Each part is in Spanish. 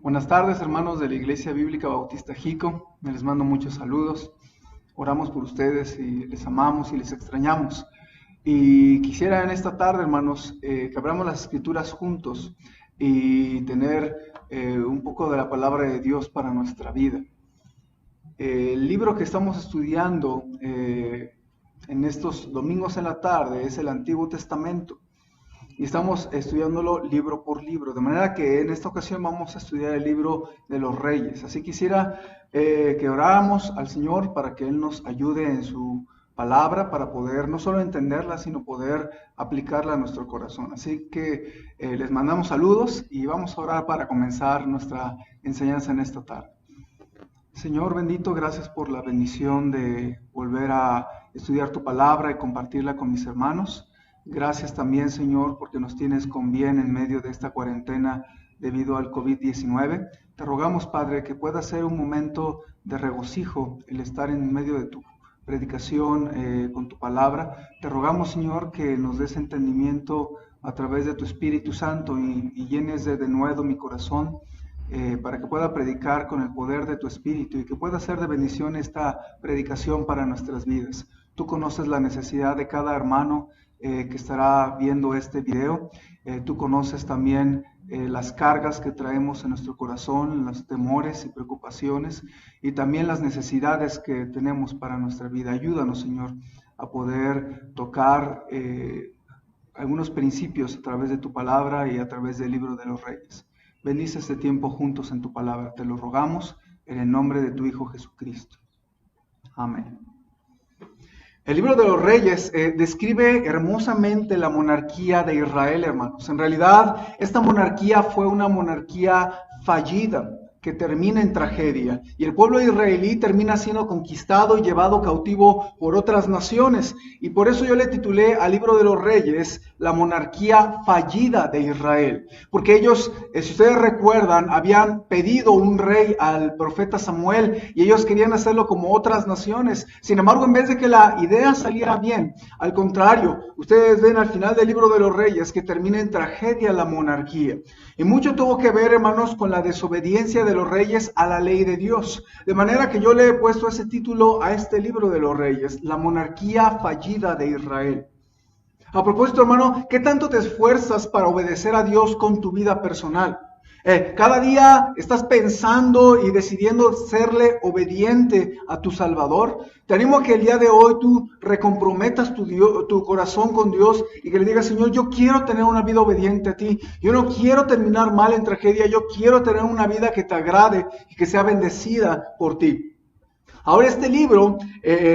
Buenas tardes, hermanos de la Iglesia Bíblica Bautista Jico. Les mando muchos saludos. Oramos por ustedes y les amamos y les extrañamos. Y quisiera en esta tarde, hermanos, que abramos las Escrituras juntos y tener un poco de la palabra de Dios para nuestra vida. El libro que estamos estudiando en estos domingos en la tarde es el Antiguo Testamento. Y estamos estudiándolo libro por libro, de manera que en esta ocasión vamos a estudiar el libro de los Reyes. Así quisiera que oráramos al Señor para que Él nos ayude en su palabra, para poder no solo entenderla, sino poder aplicarla a nuestro corazón. Así que les mandamos saludos y vamos a orar para comenzar nuestra enseñanza en esta tarde. Señor bendito, gracias por la bendición de volver a estudiar tu palabra y compartirla con mis hermanos. Gracias también, Señor, porque nos tienes con bien en medio de esta cuarentena debido al COVID-19. Te rogamos, Padre, que pueda ser un momento de regocijo el estar en medio de tu predicación con tu palabra. Te rogamos, Señor, que nos des entendimiento a través de tu Espíritu Santo y llenes de denuedo mi corazón para que pueda predicar con el poder de tu Espíritu y que pueda ser de bendición esta predicación para nuestras vidas. Tú conoces la necesidad de cada hermano que estará viendo este video. Tú conoces también las cargas que traemos en nuestro corazón, los temores y preocupaciones y también las necesidades que tenemos para nuestra vida. Ayúdanos, Señor, a poder tocar algunos principios a través de tu palabra y a través del libro de los Reyes. Bendice este tiempo juntos en tu palabra. Te lo rogamos en el nombre de tu Hijo Jesucristo. Amén. El libro de los Reyes describe hermosamente la monarquía de Israel, hermanos. En realidad, esta monarquía fue una monarquía fallida que termina en tragedia. Y el pueblo israelí termina siendo conquistado y llevado cautivo por otras naciones. Y por eso yo le titulé al libro de los Reyes la monarquía fallida de Israel. Porque ellos, si ustedes recuerdan, habían pedido un rey al profeta Samuel y ellos querían hacerlo como otras naciones. Sin embargo, en vez de que la idea saliera bien, al contrario, ustedes ven al final del libro de los Reyes que termina en tragedia la monarquía. Y mucho tuvo que ver, hermanos, con la desobediencia de los reyes a la ley de Dios. De manera que yo le he puesto ese título a este libro de los Reyes, la monarquía fallida de Israel. A propósito, hermano, ¿qué tanto te esfuerzas para obedecer a Dios con tu vida personal? Cada día estás pensando y decidiendo serle obediente a tu Salvador. Te animo a que el día de hoy tú recomprometas tu corazón con Dios y que le digas: Señor, yo quiero tener una vida obediente a ti. Yo no quiero terminar mal en tragedia. Yo quiero tener una vida que te agrade y que sea bendecida por ti. Ahora este libro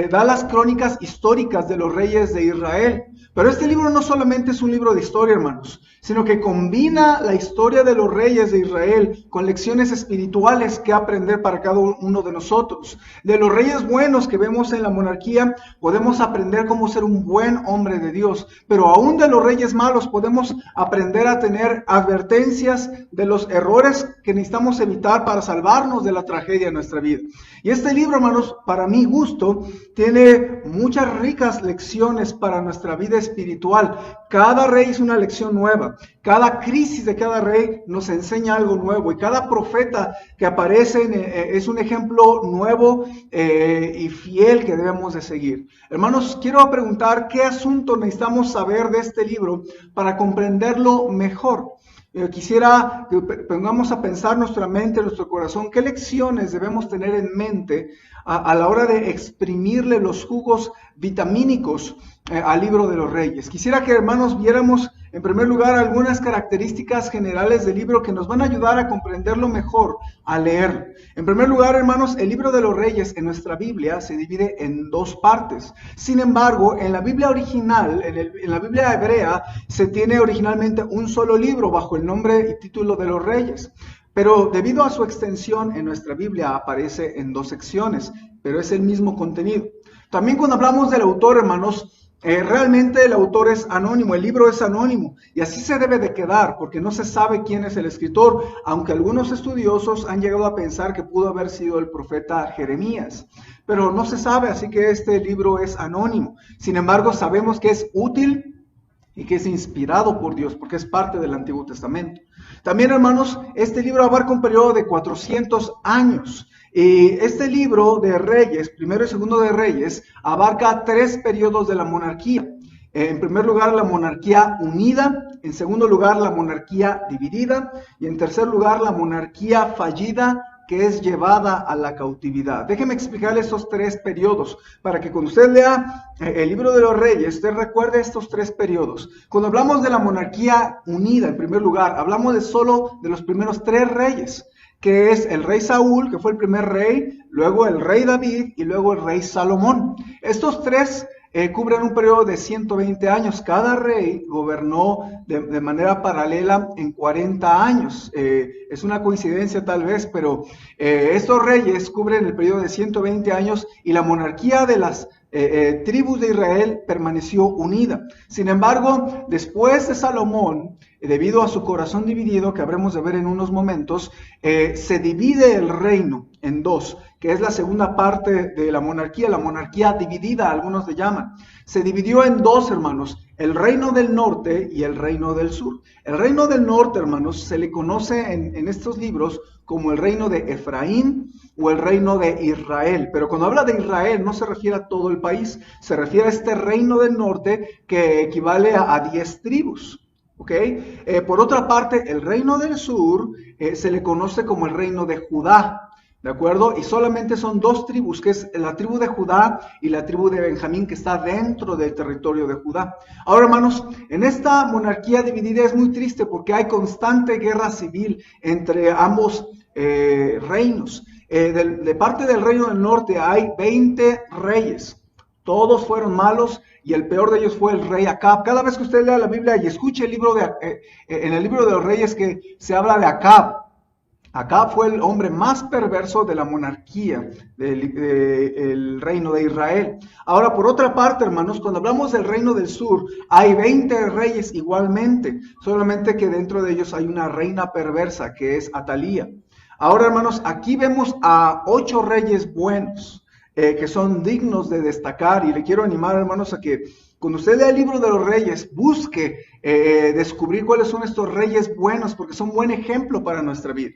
da las crónicas históricas de los reyes de Israel. Pero este libro no solamente es un libro de historia, hermanos, sino que combina la historia de los reyes de Israel con lecciones espirituales que aprender para cada uno de nosotros. De los reyes buenos que vemos en la monarquía, podemos aprender cómo ser un buen hombre de Dios. Pero aún de los reyes malos podemos aprender a tener advertencias de los errores que necesitamos evitar para salvarnos de la tragedia en nuestra vida. Y este libro, hermanos, para mi gusto, tiene muchas ricas lecciones para nuestra vida espiritual. Cada rey es una lección nueva. Cada crisis de cada rey nos enseña algo nuevo. Y cada profeta que aparece es un ejemplo nuevo y fiel que debemos de seguir. Hermanos, quiero preguntar qué asunto necesitamos saber de este libro para comprenderlo mejor. Quisiera que pongamos a pensar nuestra mente, nuestro corazón, qué lecciones debemos tener en mente a la hora de exprimirle los jugos vitamínicos al libro de los Reyes. Quisiera que, hermanos, viéramos en primer lugar algunas características generales del libro que nos van a ayudar a comprenderlo mejor, a leerlo. En primer lugar, hermanos, el libro de los Reyes en nuestra Biblia se divide en dos partes. Sin embargo, en la Biblia original, en la Biblia hebrea, se tiene originalmente un solo libro bajo el nombre y título de los Reyes. Pero debido a su extensión en nuestra Biblia aparece en dos secciones, pero es el mismo contenido. También cuando hablamos del autor, hermanos, realmente el autor es anónimo, el libro es anónimo, y así se debe de quedar, porque no se sabe quién es el escritor, aunque algunos estudiosos han llegado a pensar que pudo haber sido el profeta Jeremías. Pero no se sabe, así que este libro es anónimo. Sin embargo, sabemos que es útil y que es inspirado por Dios, porque es parte del Antiguo Testamento. También, hermanos, este libro abarca un periodo de 400 años. Y este libro de Reyes, primero y segundo de Reyes, abarca 3 periodos de la monarquía. En primer lugar, la monarquía unida. En segundo lugar, la monarquía dividida. Y en tercer lugar, la monarquía fallida, que es llevada a la cautividad. Déjeme explicarle estos 3 periodos para que cuando usted lea el libro de los Reyes, usted recuerde estos 3 periodos. Cuando hablamos de la monarquía unida, en primer lugar, hablamos solo de los primeros 3 reyes, que es el rey Saúl, que fue el primer rey, luego el rey David y luego el rey Salomón. Estos 3 cubren un periodo de 120 años. Cada rey gobernó de manera paralela en 40 años. Es una coincidencia tal vez, pero estos reyes cubren el periodo de 120 años y la monarquía de las tribus de Israel permaneció unida. Sin embargo, después de Salomón, debido a su corazón dividido, que habremos de ver en unos momentos, se divide el reino en 2, que es la segunda parte de la monarquía dividida, algunos le llaman. Se dividió en 2, hermanos, el reino del norte y el reino del sur. El reino del norte, hermanos, se le conoce en estos libros como el reino de Efraín o el reino de Israel. Pero cuando habla de Israel no se refiere a todo el país, se refiere a este reino del norte que equivale a 10 tribus. ¿Okay? Por otra parte, el reino del sur se le conoce como el reino de Judá. ¿De acuerdo? Y solamente son 2 tribus, que es la tribu de Judá y la tribu de Benjamín, que está dentro del territorio de Judá. Ahora, hermanos, en esta monarquía dividida es muy triste porque hay constante guerra civil entre ambos reinos. De parte del reino del norte hay 20 reyes. Todos fueron malos y el peor de ellos fue el rey Acab. Cada vez que usted lea la Biblia y escuche en el libro de los reyes que se habla de Acab, Acab fue el hombre más perverso de la monarquía del reino de Israel. Ahora, por otra parte, hermanos, cuando hablamos del reino del sur, hay 20 reyes igualmente, solamente que dentro de ellos hay una reina perversa, que es Atalía. Ahora, hermanos, aquí vemos a 8 reyes buenos, que son dignos de destacar, y le quiero animar, hermanos, a que cuando usted lea el libro de los reyes, busque descubrir cuáles son estos reyes buenos, porque son buen ejemplo para nuestra vida.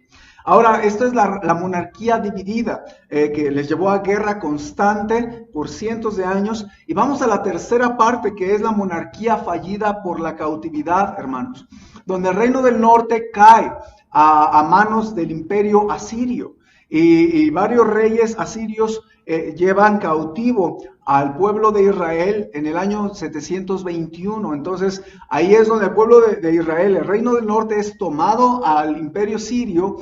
Ahora, esto es la monarquía dividida, que les llevó a guerra constante por cientos de años. Y vamos a la tercera parte, que es la monarquía fallida por la cautividad, hermanos, donde el reino del norte cae a manos del imperio asirio. Y varios reyes asirios llevan cautivo al pueblo de Israel en el año 721. Entonces, ahí es donde el pueblo de Israel, el reino del norte, es tomado al imperio asirio,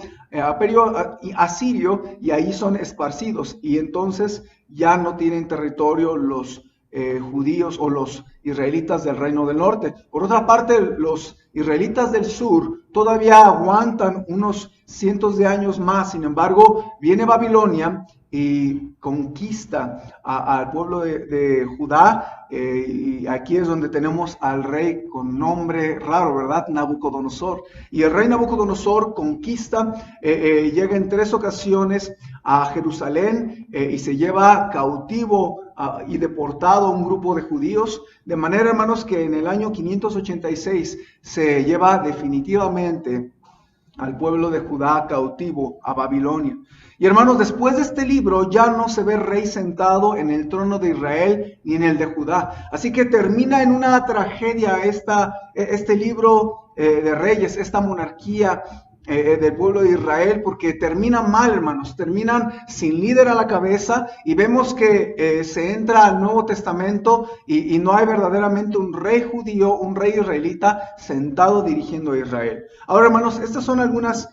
y ahí son esparcidos. Y entonces ya no tienen territorio los judíos o los israelitas del reino del norte. Por otra parte, los israelitas del sur todavía aguantan unos cientos de años más. Sin embargo, viene Babilonia y conquista al pueblo de Judá, y aquí es donde tenemos al rey con nombre raro, ¿verdad? Nabucodonosor. Y el rey Nabucodonosor conquista, llega en 3 ocasiones a Jerusalén, y se lleva cautivo y deportado a un grupo de judíos, de manera, hermanos, que en el año 586 se lleva definitivamente al pueblo de Judá cautivo a Babilonia. Y hermanos, después de este libro ya no se ve rey sentado en el trono de Israel ni en el de Judá. Así que termina en una tragedia este libro de Reyes, esta monarquía del pueblo de Israel, porque terminan mal, hermanos, terminan sin líder a la cabeza, y vemos que se entra al Nuevo Testamento y no hay verdaderamente un rey judío, un rey israelita sentado dirigiendo a Israel. Ahora, hermanos, estas son algunas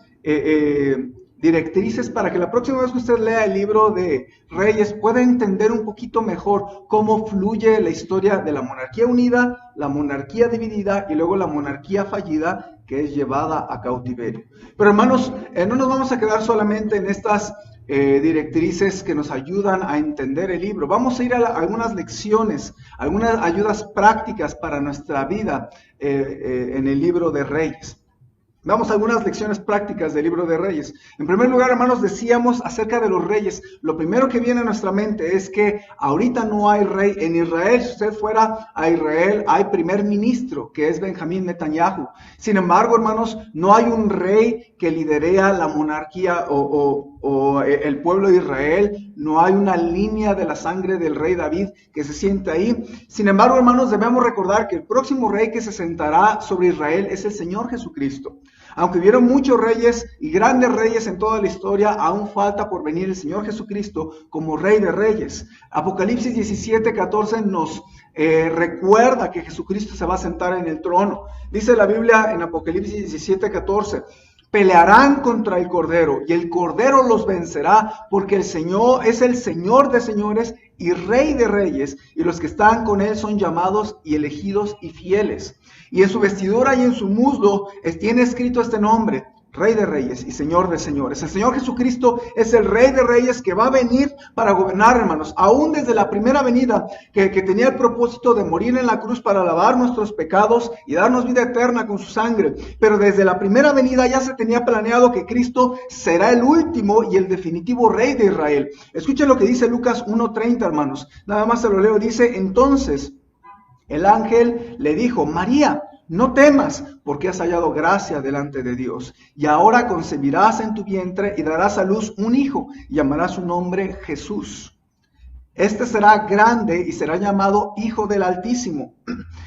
directrices para que la próxima vez que usted lea el libro de Reyes pueda entender un poquito mejor cómo fluye la historia de la monarquía unida, la monarquía dividida y luego la monarquía fallida, que es llevada a cautiverio. Pero, hermanos, no nos vamos a quedar solamente en estas directrices que nos ayudan a entender el libro. Vamos a ir a algunas lecciones, algunas ayudas prácticas para nuestra vida en el libro de Reyes. Vamos a algunas lecciones prácticas del libro de Reyes. En primer lugar, hermanos, decíamos acerca de los reyes. Lo primero que viene a nuestra mente es que ahorita no hay rey en Israel. Si usted fuera a Israel, hay primer ministro, que es Benjamín Netanyahu. Sin embargo, hermanos, no hay un rey que liderea la monarquía o el pueblo de Israel. No hay una línea de la sangre del rey David que se siente ahí. Sin embargo, hermanos, debemos recordar que el próximo rey que se sentará sobre Israel es el Señor Jesucristo. Aunque hubieron muchos reyes y grandes reyes en toda la historia, aún falta por venir el Señor Jesucristo como Rey de Reyes. Apocalipsis 17:14 nos recuerda que Jesucristo se va a sentar en el trono. Dice la Biblia en Apocalipsis 17:14, pelearán contra el Cordero y el Cordero los vencerá, porque el Señor es el Señor de señores y Rey de reyes, y los que están con él son llamados y elegidos y fieles. Y en su vestidura y en su muslo tiene escrito este nombre: Rey de Reyes y Señor de Señores. El Señor Jesucristo es el Rey de Reyes que va a venir para gobernar, hermanos. Aún desde la primera venida, que tenía el propósito de morir en la cruz para lavar nuestros pecados y darnos vida eterna con su sangre. Pero desde la primera venida ya se tenía planeado que Cristo será el último y el definitivo Rey de Israel. Escuchen lo que dice Lucas 1:30, hermanos. Nada más se lo leo. Dice: entonces el ángel le dijo: María, no temas, porque has hallado gracia delante de Dios. Y ahora concebirás en tu vientre y darás a luz un hijo, y llamarás su nombre Jesús. Este será grande y será llamado Hijo del Altísimo.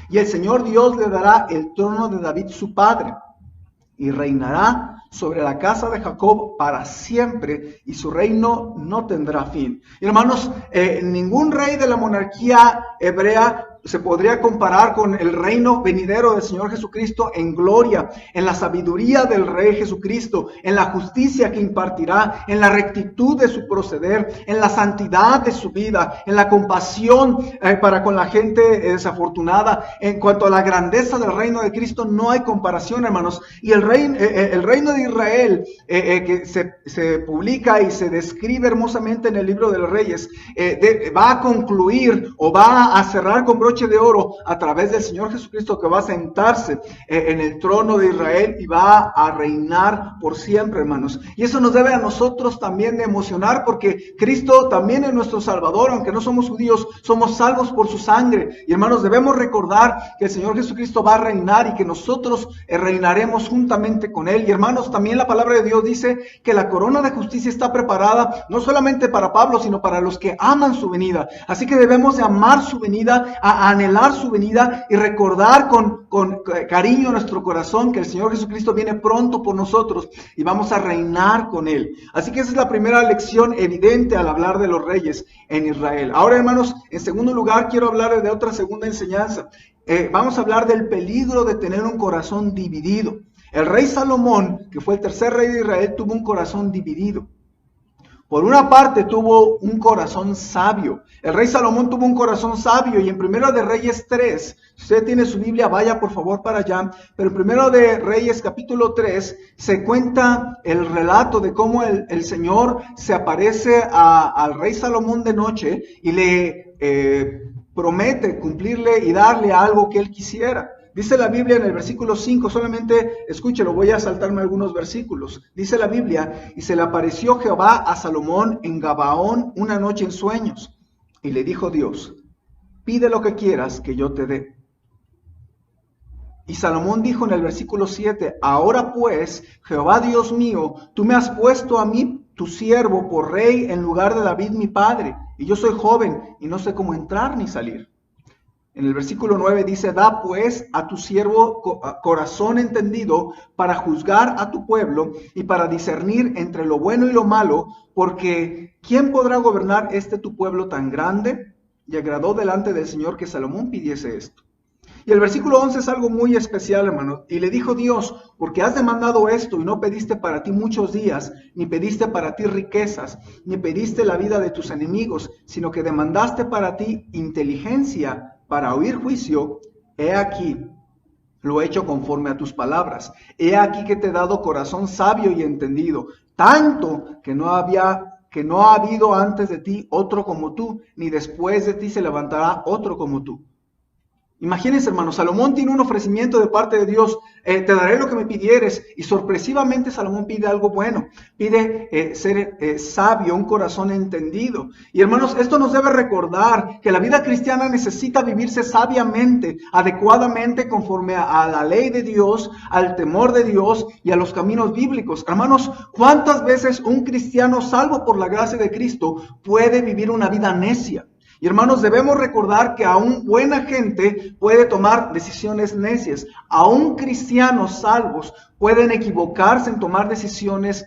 Y el Señor Dios le dará el trono de David su padre, y reinará sobre la casa de Jacob para siempre, y su reino no tendrá fin. Y hermanos, ningún rey de la monarquía hebrea se podría comparar con el reino venidero del Señor Jesucristo en gloria, en la sabiduría del Rey Jesucristo, en la justicia que impartirá, en la rectitud de su proceder, en la santidad de su vida, en la compasión para con la gente desafortunada. En cuanto a la grandeza del reino de Cristo, no hay comparación, hermanos. Y el reino de Israel, que se publica y se describe hermosamente en el libro de los Reyes, va a concluir o va a cerrar con broche de oro a través del Señor Jesucristo, que va a sentarse en el trono de Israel y va a reinar por siempre, hermanos. Y eso nos debe a nosotros también de emocionar, porque Cristo también es nuestro Salvador. Aunque no somos judíos, somos salvos por su sangre. Y hermanos, debemos recordar que el Señor Jesucristo va a reinar y que nosotros reinaremos juntamente con Él. Y hermanos, también la palabra de Dios dice que la corona de justicia está preparada no solamente para Pablo, sino para los que aman su venida. Así que debemos de amar su venida, a anhelar su venida y recordar con cariño en nuestro corazón que el Señor Jesucristo viene pronto por nosotros y vamos a reinar con Él. Así que esa es la primera lección evidente al hablar de los reyes en Israel. Ahora, hermanos, en segundo lugar quiero hablar de otra segunda enseñanza. Vamos a hablar del peligro de tener un corazón dividido. El rey Salomón, que fue el tercer rey de Israel, tuvo un corazón dividido. Por una parte tuvo un corazón sabio. El rey Salomón tuvo un corazón sabio, y en Primero de Reyes 3, si usted tiene su Biblia, vaya por favor para allá, pero en Primero de Reyes capítulo 3 se cuenta el relato de cómo el Señor se aparece al rey Salomón de noche y le promete cumplirle y darle algo que él quisiera. Dice la Biblia en el versículo 5, solamente escúchelo, voy a saltarme algunos versículos. Dice la Biblia: y se le apareció Jehová a Salomón en Gabaón una noche en sueños, y le dijo Dios: pide lo que quieras que yo te dé. Y Salomón dijo en el versículo 7: ahora pues, Jehová Dios mío, tú me has puesto a mí, tu siervo, por rey en lugar de David mi padre, y yo soy joven y no sé cómo entrar ni salir. En el versículo 9 dice: da pues a tu siervo corazón entendido para juzgar a tu pueblo y para discernir entre lo bueno y lo malo, porque ¿quién podrá gobernar tu pueblo tan grande? Y agradó delante del Señor que Salomón pidiese esto. Y el versículo 11 es algo muy especial, hermano. Y le dijo Dios: porque has demandado esto y no pediste para ti muchos días, ni pediste para ti riquezas, ni pediste la vida de tus enemigos, sino que demandaste para ti inteligencia para oír juicio, he aquí, lo he hecho conforme a tus palabras. He aquí que te he dado corazón sabio y entendido, tanto que no ha habido antes de ti otro como tú, ni después de ti se levantará otro como tú. Imagínense, hermanos, Salomón tiene un ofrecimiento de parte de Dios, te daré lo que me pidieres, y sorpresivamente Salomón pide algo bueno, pide ser sabio, un corazón entendido. Y hermanos, esto nos debe recordar que la vida cristiana necesita vivirse sabiamente, adecuadamente, conforme a la ley de Dios, al temor de Dios y a los caminos bíblicos. Hermanos, ¿cuántas veces un cristiano salvo por la gracia de Cristo puede vivir una vida necia? Y hermanos, debemos recordar que aún buena gente puede tomar decisiones necias. Aún cristianos salvos pueden equivocarse en tomar decisiones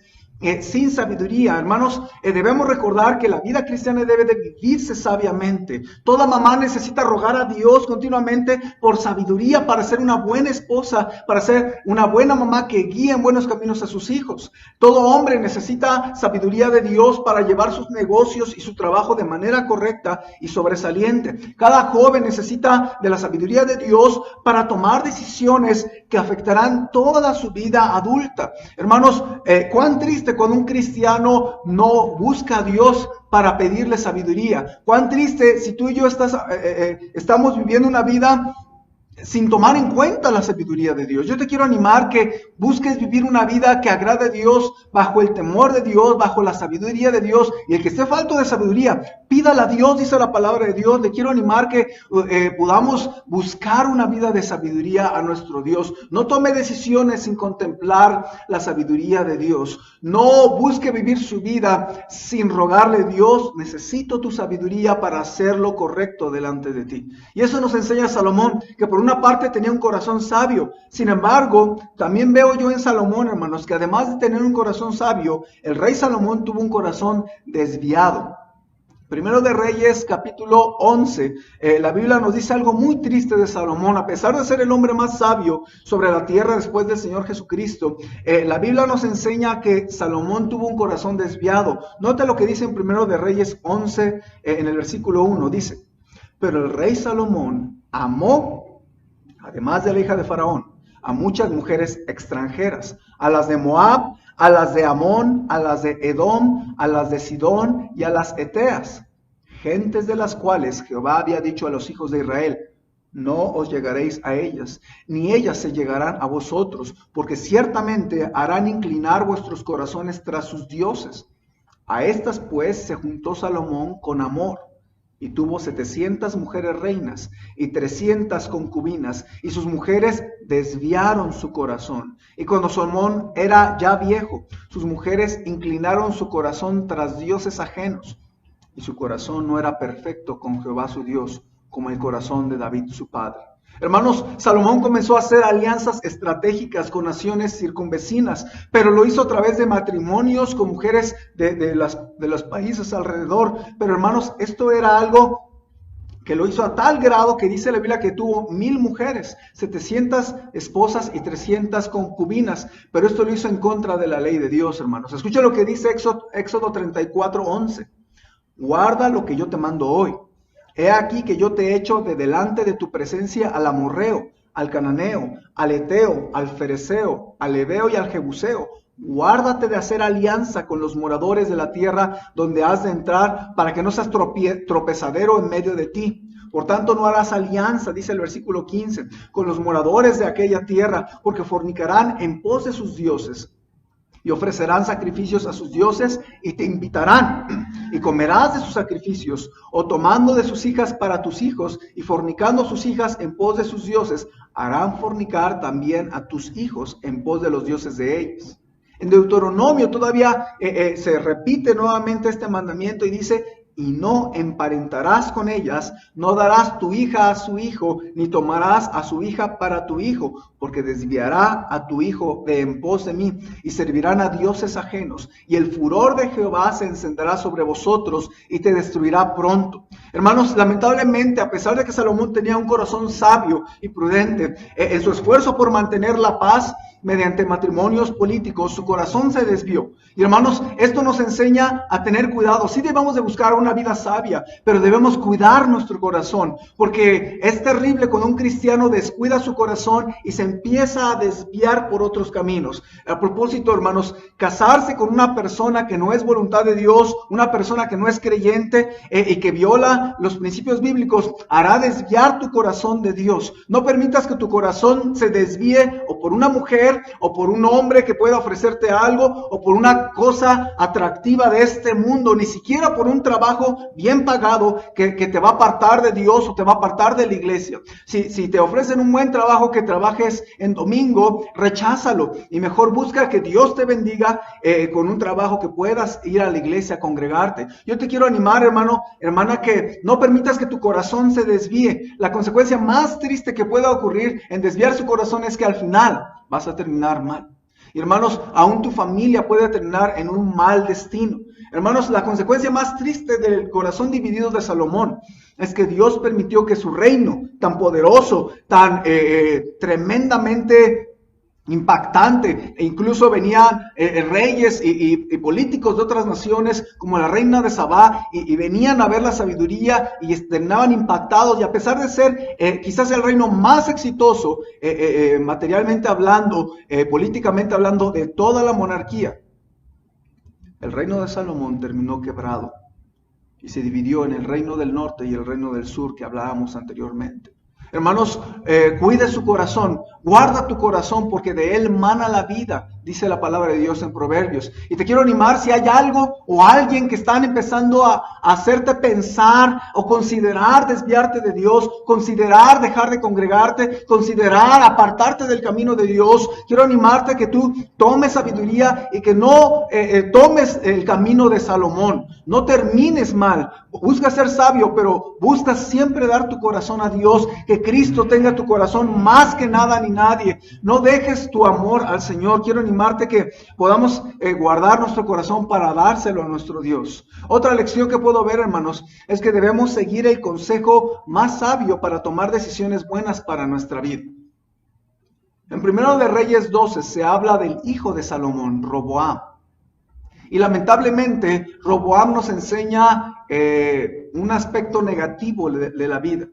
sin sabiduría. Hermanos, debemos recordar que la vida cristiana debe de vivirse sabiamente. Toda mamá necesita rogar a Dios continuamente por sabiduría para ser una buena esposa, para ser una buena mamá que guíe en buenos caminos a sus hijos. Todo hombre necesita sabiduría de Dios para llevar sus negocios y su trabajo de manera correcta y sobresaliente. Cada joven necesita de la sabiduría de Dios para tomar decisiones que afectarán toda su vida adulta. Hermanos, cuán triste cuando un cristiano no busca a Dios para pedirle sabiduría. Cuán triste si tú y yo estamos viviendo una vida sin tomar en cuenta la sabiduría de Dios. Yo te quiero animar que busques vivir una vida que agrade a Dios, bajo el temor de Dios, bajo la sabiduría de Dios. Y el que esté falto de sabiduría, pídala a Dios, dice la palabra de Dios. Le quiero animar que podamos buscar una vida de sabiduría a nuestro Dios. No tome decisiones sin contemplar la sabiduría de Dios. No busque vivir su vida sin rogarle a Dios, necesito tu sabiduría para hacer lo correcto delante de ti. Y eso nos enseña Salomón, que por una parte tenía un corazón sabio. Sin embargo, también veo yo en Salomón, hermanos, que además de tener un corazón sabio, el rey Salomón tuvo un corazón desviado. Primero de Reyes, capítulo 11, la Biblia nos dice algo muy triste de Salomón. A pesar de ser el hombre más sabio sobre la tierra después del Señor Jesucristo, la Biblia nos enseña que Salomón tuvo un corazón desviado. Note lo que dice en Primero de Reyes 11, en el versículo 1, dice: pero el rey Salomón amó, además de la hija de Faraón, a muchas mujeres extranjeras, a las de Moab, a las de Amón, a las de Edom, a las de Sidón y a las Eteas, gentes de las cuales Jehová había dicho a los hijos de Israel: no os llegaréis a ellas, ni ellas se llegarán a vosotros, porque ciertamente harán inclinar vuestros corazones tras sus dioses. A estas pues se juntó Salomón con amor, y tuvo 700 mujeres reinas y 300 concubinas, y sus mujeres desviaron su corazón. Y cuando Salomón era ya viejo, sus mujeres inclinaron su corazón tras dioses ajenos, y su corazón no era perfecto con Jehová su Dios, como el corazón de David su padre. Hermanos, Salomón comenzó a hacer alianzas estratégicas con naciones circunvecinas, pero lo hizo a través de matrimonios con mujeres de los países alrededor. Pero hermanos, esto era algo que lo hizo a tal grado que dice la Biblia que tuvo 1000 mujeres, 700 esposas y 300 concubinas. Pero esto lo hizo en contra de la ley de Dios, hermanos. Escucha lo que dice Éxodo 34:11. Guarda lo que yo te mando hoy. He aquí que yo te he hecho de delante de tu presencia al amorreo, al cananeo, al eteo, al fereceo, al heveo y al jebuseo. Guárdate de hacer alianza con los moradores de la tierra donde has de entrar, para que no seas tropezadero en medio de ti. Por tanto, no harás alianza, dice el versículo 15, con los moradores de aquella tierra, porque fornicarán en pos de sus dioses, y ofrecerán sacrificios a sus dioses, y te invitarán, y comerás de sus sacrificios, o tomando de sus hijas para tus hijos, y fornicando sus hijas en pos de sus dioses, harán fornicar también a tus hijos en pos de los dioses de ellos. En Deuteronomio todavía se repite nuevamente este mandamiento y dice: y no emparentarás con ellas, no darás tu hija a su hijo, ni tomarás a su hija para tu hijo, porque desviará a tu hijo de en pos de mí, y servirán a dioses ajenos, y el furor de Jehová se encenderá sobre vosotros, y te destruirá pronto. Hermanos, lamentablemente, a pesar de que Salomón tenía un corazón sabio y prudente, en su esfuerzo por mantener la paz mediante matrimonios políticos, su corazón se desvió. Y hermanos, esto nos enseña a tener cuidado. Sí debemos de buscar una vida sabia, pero debemos cuidar nuestro corazón, porque es terrible cuando un cristiano descuida su corazón y se empieza a desviar por otros caminos. A propósito, hermanos, casarse con una persona que no es voluntad de Dios, una persona que no es creyente y que viola llama los principios bíblicos, hará desviar tu corazón de Dios. No permitas que tu corazón se desvíe o por una mujer o por un hombre que pueda ofrecerte algo o por una cosa atractiva de este mundo, ni siquiera por un trabajo bien pagado que te va a apartar de Dios o te va a apartar de la iglesia. Si te ofrecen un buen trabajo, que trabajes en domingo, recházalo y mejor busca que Dios te bendiga con un trabajo que puedas ir a la iglesia a congregarte. Yo te quiero animar, hermano, hermana, que no permitas que tu corazón se desvíe. La consecuencia más triste que pueda ocurrir en desviar su corazón es que al final vas a terminar mal. Y hermanos, aún tu familia puede terminar en un mal destino. Hermanos, la consecuencia más triste del corazón dividido de Salomón es que Dios permitió que su reino tan poderoso, tan tremendamente impactante, e incluso venían reyes y políticos de otras naciones como la reina de Sabá y venían a ver la sabiduría y terminaban impactados, y a pesar de ser quizás el reino más exitoso materialmente hablando, políticamente hablando, de toda la monarquía, el reino de Salomón terminó quebrado y se dividió en el reino del norte y el reino del sur que hablábamos anteriormente. Hermanos, cuide su corazón, guarda tu corazón, porque de él mana la vida, dice la palabra de Dios en Proverbios. Y te quiero animar, si hay algo o alguien que están empezando a hacerte pensar o considerar desviarte de Dios, considerar dejar de congregarte, considerar apartarte del camino de Dios, quiero animarte que tú tomes sabiduría y que no tomes el camino de Salomón. No termines mal. Busca ser sabio, pero busca siempre dar tu corazón a Dios, que Cristo tenga tu corazón más que nada ni nadie. No dejes tu amor al Señor. Quiero animarte que podamos guardar nuestro corazón para dárselo a nuestro Dios. Otra lección que puedo ver, hermanos, es que debemos seguir el consejo más sabio para tomar decisiones buenas para nuestra vida. En 1 de Reyes 12 se habla del hijo de Salomón, Roboam. Y lamentablemente, Roboam nos enseña un aspecto negativo de la vida.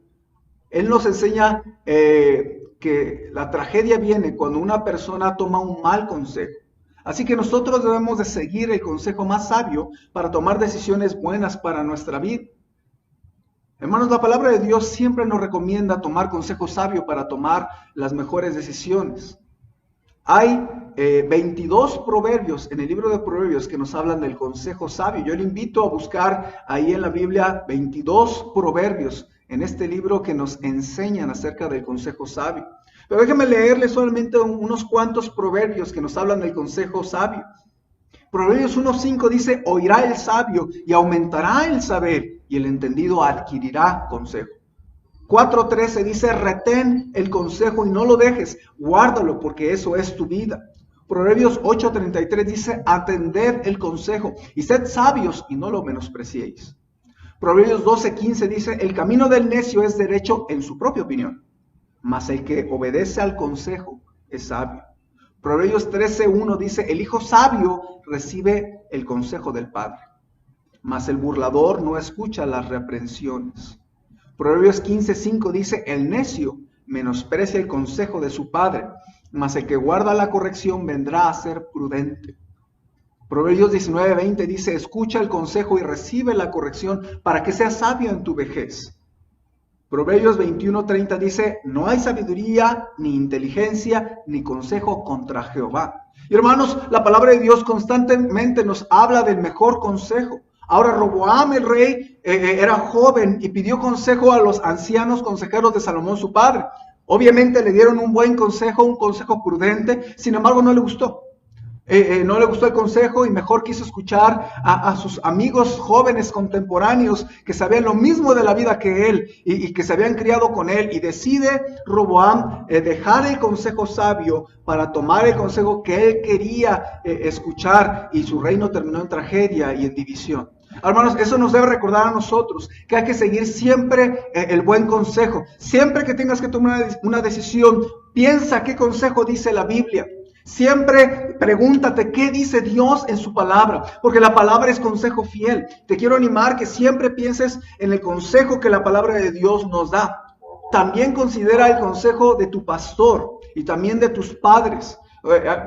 Él nos enseña que la tragedia viene cuando una persona toma un mal consejo. Así que nosotros debemos de seguir el consejo más sabio para tomar decisiones buenas para nuestra vida. Hermanos, la palabra de Dios siempre nos recomienda tomar consejo sabio para tomar las mejores decisiones. Hay 22 proverbios en el libro de Proverbios que nos hablan del consejo sabio. Yo le invito a buscar ahí en la Biblia 22 proverbios en este libro que nos enseñan acerca del consejo sabio. Pero déjenme leerles solamente unos cuantos proverbios que nos hablan del consejo sabio. Proverbios 1:5 dice: oirá el sabio y aumentará el saber, y el entendido adquirirá consejo. 4:13 dice: retén el consejo y no lo dejes, guárdalo, porque eso es tu vida. Proverbios 8:33 dice: atended el consejo y sed sabios y no lo menospreciéis. Proverbios 12:15 dice: el camino del necio es derecho en su propia opinión, mas el que obedece al consejo es sabio. Proverbios 13:1 dice: el hijo sabio recibe el consejo del padre, mas el burlador no escucha las reprensiones. Proverbios 15:5 dice: el necio menosprecia el consejo de su padre, mas el que guarda la corrección vendrá a ser prudente. Proverbios 19:20 dice: escucha el consejo y recibe la corrección para que seas sabio en tu vejez. Proverbios 21:30 dice: no hay sabiduría, ni inteligencia, ni consejo contra Jehová. Y hermanos, la palabra de Dios constantemente nos habla del mejor consejo. Ahora, Roboam el rey era joven y pidió consejo a los ancianos consejeros de Salomón su padre. Obviamente le dieron un buen consejo, un consejo prudente, sin embargo no le gustó. No le gustó el consejo y mejor quiso escuchar a sus amigos jóvenes contemporáneos que sabían lo mismo de la vida que él y que se habían criado con él. Y decide Roboam dejar el consejo sabio para tomar el consejo que él quería escuchar, y su reino terminó en tragedia y en división. Hermanos, eso nos debe recordar a nosotros que hay que seguir siempre el buen consejo. Siempre que tengas que tomar una decisión, piensa qué consejo dice la Biblia. Siempre pregúntate qué dice Dios en su palabra, porque la palabra es consejo fiel. Te quiero animar que siempre pienses en el consejo que la palabra de Dios nos da. También considera el consejo de tu pastor y también de tus padres.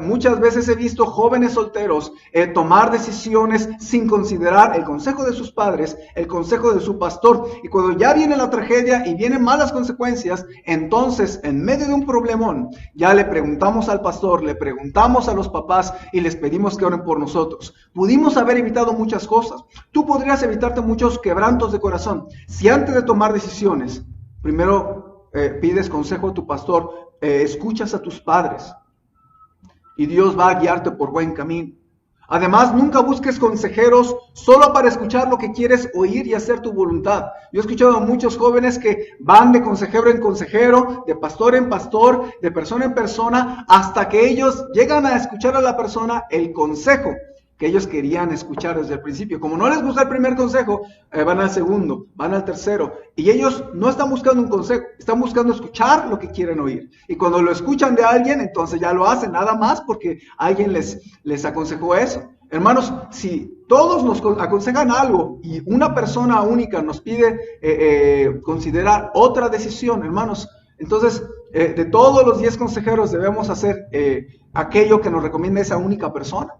Muchas veces he visto jóvenes solteros tomar decisiones sin considerar el consejo de sus padres, el consejo de su pastor. Y cuando ya viene la tragedia y vienen malas consecuencias, entonces en medio de un problemón, ya le preguntamos al pastor, le preguntamos a los papás y les pedimos que oren por nosotros. Pudimos haber evitado muchas cosas. Tú podrías evitarte muchos quebrantos de corazón si antes de tomar decisiones, primero pides consejo a tu pastor, escuchas a tus padres. Y Dios va a guiarte por buen camino. Además, nunca busques consejeros solo para escuchar lo que quieres oír y hacer tu voluntad. Yo he escuchado a muchos jóvenes que van de consejero en consejero, de pastor en pastor, de persona en persona, hasta que ellos llegan a escuchar a la persona el consejo que ellos querían escuchar desde el principio. Como no les gusta el primer consejo, van al segundo, van al tercero. Y ellos no están buscando un consejo, están buscando escuchar lo que quieren oír. Y cuando lo escuchan de alguien, entonces ya lo hacen, nada más porque alguien les aconsejó eso. Hermanos, si todos nos aconsejan algo y una persona única nos pide considerar otra decisión, hermanos, entonces de todos los 10 consejeros debemos hacer aquello que nos recomienda esa única persona.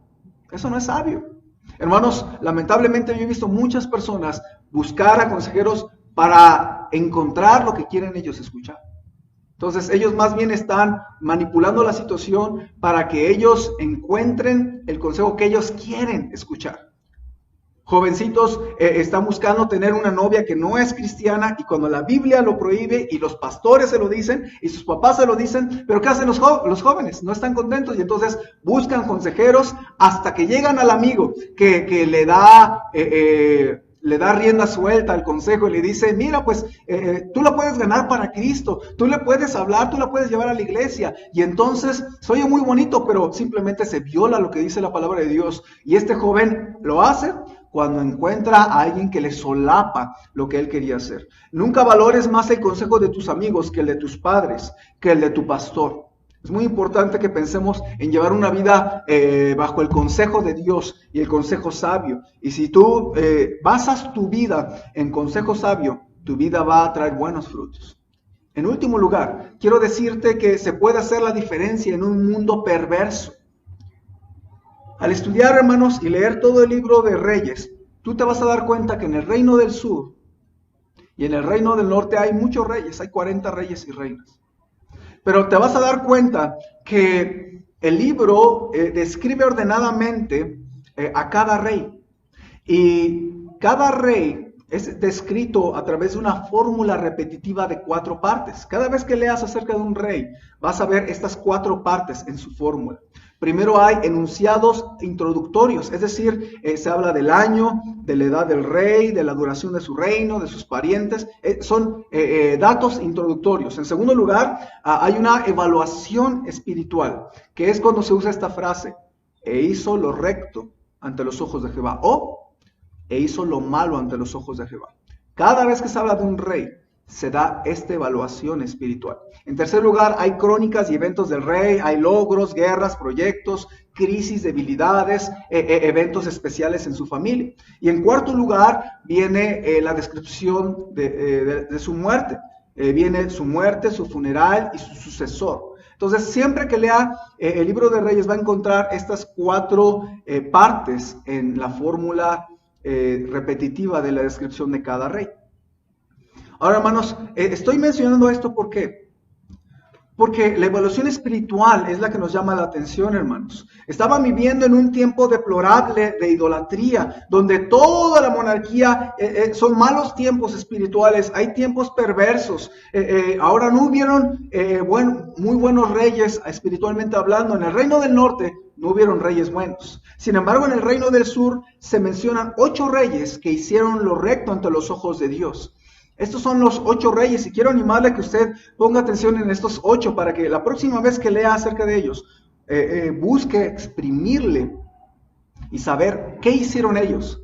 Eso no es sabio. Hermanos, lamentablemente yo he visto muchas personas buscar a consejeros para encontrar lo que quieren ellos escuchar. Entonces ellos más bien están manipulando la situación para que ellos encuentren el consejo que ellos quieren escuchar. Jovencitos están buscando tener una novia que no es cristiana y cuando la Biblia lo prohíbe y los pastores se lo dicen y sus papás se lo dicen, pero ¿qué hacen los jóvenes? No están contentos y entonces buscan consejeros hasta que llegan al amigo que le da rienda suelta al consejo y le dice, mira, pues tú la puedes ganar para Cristo, tú le puedes hablar, tú la puedes llevar a la iglesia. Y entonces, se oye muy bonito, pero simplemente se viola lo que dice la palabra de Dios. Y este joven lo hace cuando encuentra a alguien que le solapa lo que él quería hacer. Nunca valores más el consejo de tus amigos que el de tus padres, que el de tu pastor. Es muy importante que pensemos en llevar una vida bajo el consejo de Dios y el consejo sabio. Y si tú basas tu vida en consejo sabio, tu vida va a traer buenos frutos. En último lugar, quiero decirte que se puede hacer la diferencia en un mundo perverso. Al estudiar, hermanos, y leer todo el libro de Reyes, tú te vas a dar cuenta que en el reino del sur y en el reino del norte hay muchos reyes, hay 40 reyes y reinas. Pero te vas a dar cuenta que el libro describe ordenadamente a cada rey. Y cada rey es descrito a través de una fórmula repetitiva de 4 partes. Cada vez que leas acerca de un rey, vas a ver estas 4 partes en su fórmula. Primero hay enunciados introductorios, es decir, se habla del año, de la edad del rey, de la duración de su reino, de sus parientes, son datos introductorios. En segundo lugar, hay una evaluación espiritual, que es cuando se usa esta frase, e hizo lo recto ante los ojos de Jehová, o e hizo lo malo ante los ojos de Jehová. Cada vez que se habla de un rey, se da esta evaluación espiritual. En tercer lugar, hay crónicas y eventos del rey, hay logros, guerras, proyectos, crisis, debilidades, eventos especiales en su familia. Y en cuarto lugar, viene la descripción de su muerte. Viene su muerte, su funeral y su sucesor. Entonces, siempre que lea el libro de Reyes va a encontrar estas 4 partes en la fórmula repetitiva de la descripción de cada rey. Ahora, hermanos, estoy mencionando esto ¿por qué? Porque la evaluación espiritual es la que nos llama la atención, hermanos. Estaban viviendo en un tiempo deplorable de idolatría, donde toda la monarquía son malos tiempos espirituales, hay tiempos perversos. Ahora no hubieron muy buenos reyes espiritualmente hablando. En el reino del norte no hubieron reyes buenos. Sin embargo, en el reino del sur se mencionan 8 reyes que hicieron lo recto ante los ojos de Dios. Estos son los 8 reyes y quiero animarle a que usted ponga atención en estos 8 para que la próxima vez que lea acerca de ellos busque exprimirle y saber qué hicieron ellos,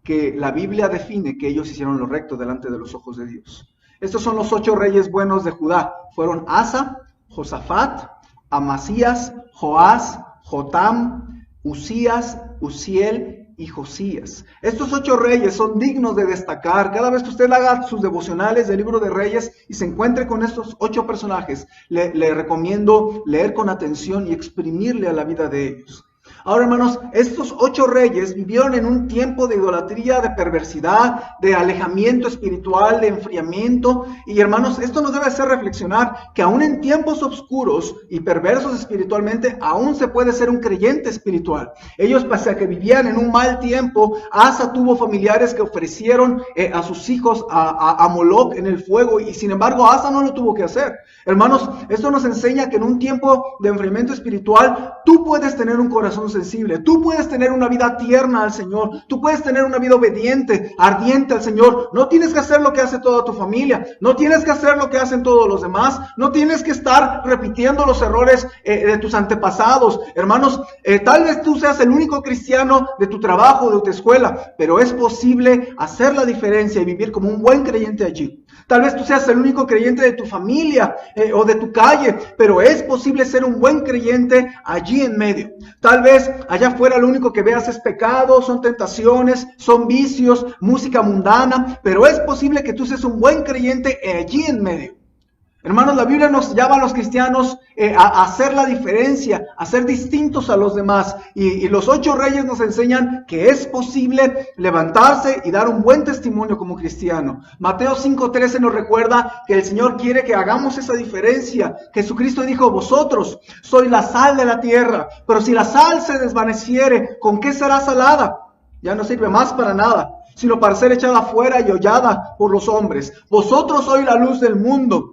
que la Biblia define que ellos hicieron lo recto delante de los ojos de Dios. Estos son los 8 reyes buenos de Judá. Fueron Asa, Josafat, Amasías, Joás, Jotam, Usías, Uziel y Josías. Estos 8 reyes son dignos de destacar. Cada vez que usted haga sus devocionales del libro de Reyes y se encuentre con estos 8 personajes, le recomiendo leer con atención y exprimirle a la vida de ellos. Ahora, hermanos, estos 8 reyes vivieron en un tiempo de idolatría, de perversidad, de alejamiento espiritual, de enfriamiento. Y, hermanos, esto nos debe hacer reflexionar que aún en tiempos oscuros y perversos espiritualmente, aún se puede ser un creyente espiritual. Ellos, pese a que vivían en un mal tiempo, Asa tuvo familiares que ofrecieron a sus hijos a Moloc en el fuego, y sin embargo Asa no lo tuvo que hacer. Hermanos, esto nos enseña que en un tiempo de enfriamiento espiritual, tú puedes tener un corazón sensible, tú puedes tener una vida tierna al Señor, tú puedes tener una vida obediente, ardiente al Señor. No tienes que hacer lo que hace toda tu familia, no tienes que hacer lo que hacen todos los demás, no tienes que estar repitiendo los errores de tus antepasados. Hermanos, tal vez tú seas el único cristiano de tu trabajo, de tu escuela, pero es posible hacer la diferencia y vivir como un buen creyente allí. Tal vez tú seas el único creyente de tu familia o de tu calle, pero es posible ser un buen creyente allí en medio. Tal vez allá afuera lo único que veas es pecado, son tentaciones, son vicios, música mundana, pero es posible que tú seas un buen creyente allí en medio. Hermanos, la Biblia nos llama a los cristianos a hacer la diferencia, a ser distintos a los demás. Y los 8 reyes nos enseñan que es posible levantarse y dar un buen testimonio como cristiano. Mateo 5:13 nos recuerda que el Señor quiere que hagamos esa diferencia. Jesucristo dijo: vosotros sois la sal de la tierra, pero si la sal se desvaneciere, ¿con qué será salada? Ya no sirve más para nada, sino para ser echada fuera y hollada por los hombres. Vosotros sois la luz del mundo.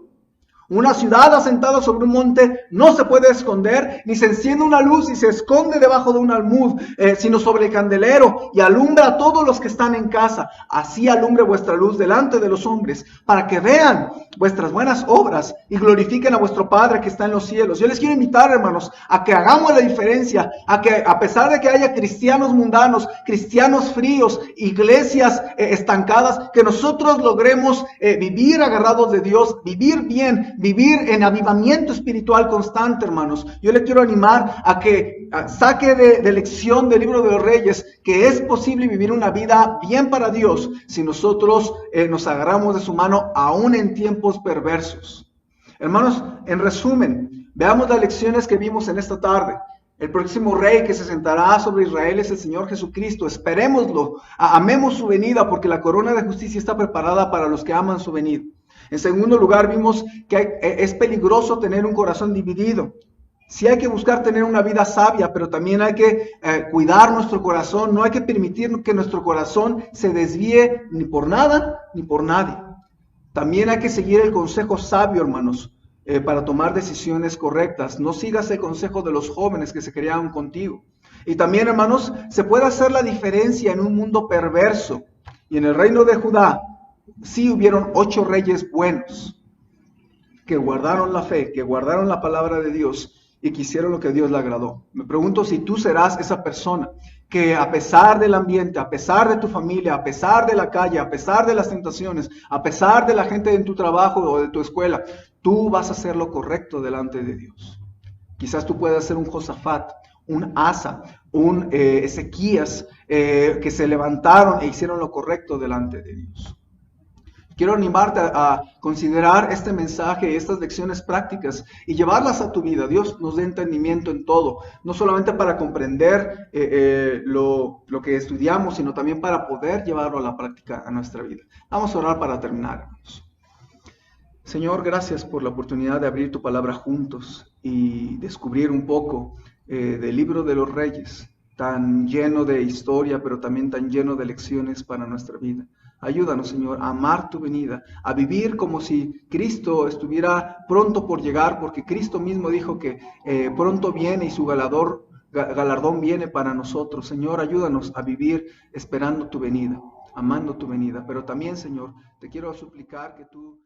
Una ciudad asentada sobre un monte no se puede esconder, ni se enciende una luz y se esconde debajo de un almud, sino sobre el candelero, y alumbra a todos los que están en casa. Así alumbre vuestra luz delante de los hombres, para que vean vuestras buenas obras y glorifiquen a vuestro Padre que está en los cielos. Yo les quiero invitar, hermanos, a que hagamos la diferencia, a que a pesar de que haya cristianos mundanos, cristianos fríos, iglesias estancadas, que nosotros logremos vivir agarrados de Dios, vivir bien, vivir en avivamiento espiritual constante, hermanos. Yo le quiero animar a que saque de lección del libro de los Reyes que es posible vivir una vida bien para Dios si nosotros nos agarramos de su mano aún en tiempos perversos. Hermanos, en resumen, veamos las lecciones que vimos en esta tarde. El próximo rey que se sentará sobre Israel es el Señor Jesucristo. Esperémoslo, amemos su venida, porque la corona de justicia está preparada para los que aman su venida. En segundo lugar, vimos que es peligroso tener un corazón dividido. Sí hay que buscar tener una vida sabia, pero también hay que cuidar nuestro corazón. No hay que permitir que nuestro corazón se desvíe ni por nada ni por nadie. También hay que seguir el consejo sabio, hermanos, para tomar decisiones correctas. No sigas el consejo de los jóvenes que se criaron contigo. Y también, hermanos, se puede hacer la diferencia en un mundo perverso. Y en el reino de Judá, sí hubieron 8 reyes buenos que guardaron la fe, que guardaron la palabra de Dios y que hicieron lo que a Dios le agradó. Me pregunto si tú serás esa persona que a pesar del ambiente, a pesar de tu familia, a pesar de la calle, a pesar de las tentaciones, a pesar de la gente en tu trabajo o de tu escuela, tú vas a hacer lo correcto delante de Dios. Quizás tú puedas ser un Josafat, un Asa, un Ezequías, que se levantaron e hicieron lo correcto delante de Dios. Quiero animarte a considerar este mensaje, estas lecciones prácticas y llevarlas a tu vida. Dios nos dé entendimiento en todo, no solamente para comprender lo que estudiamos, sino también para poder llevarlo a la práctica a nuestra vida. Vamos a orar para terminar, hermanos. Señor, gracias por la oportunidad de abrir tu palabra juntos y descubrir un poco del libro de los Reyes, tan lleno de historia, pero también tan lleno de lecciones para nuestra vida. Ayúdanos, Señor, a amar tu venida, a vivir como si Cristo estuviera pronto por llegar, porque Cristo mismo dijo que pronto viene y su galardón viene para nosotros. Señor, ayúdanos a vivir esperando tu venida, amando tu venida. Pero también, Señor, te quiero suplicar que tú